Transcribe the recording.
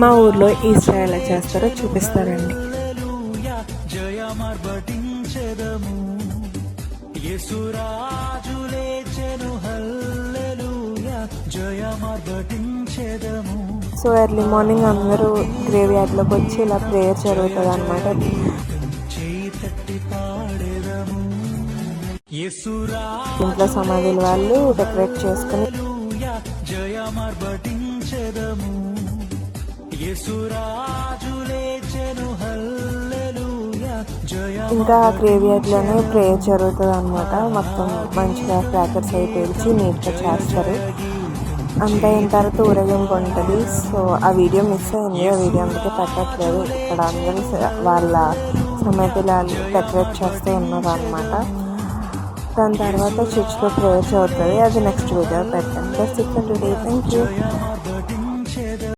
మా ఊర్లో ఈస్టర్ ఎలా చేస్తారో చూపిస్తారండి. సో ఎర్లీ మార్నింగ్ అందరూ గ్రేవ్ యార్డ్లోకి వచ్చి ఇలా ప్రేయర్ జరుగుతుంది అనమాట. ఇంట్లో సమాధుల వాళ్ళు డెకరేట్ చేసుకుని ఇంకా గ్రేవ్ యార్డ్లోనే ప్రేయర్ జరుగుతుంది అనమాట. మొత్తం మంచిగా క్రాకర్స్ అవి పేల్చి నీట్గా చేస్తారు. అంతా అయిన తర్వాత ఊరేగింపు ఉంటుంది. సో ఆ వీడియో మిస్ అయింది, ఆ వీడియో అందుకే పెట్టట్లేదు. ఇక్కడ అందరూ వాళ్ళ సమాధిలాలు డెకరేట్ చేస్తూ ఉన్నారు అనమాట. దాని తర్వాత చర్చ్లో ప్రేయర్ చదువుతుంది. అది నెక్స్ట్ వీడియో పెడతాను. Thank you.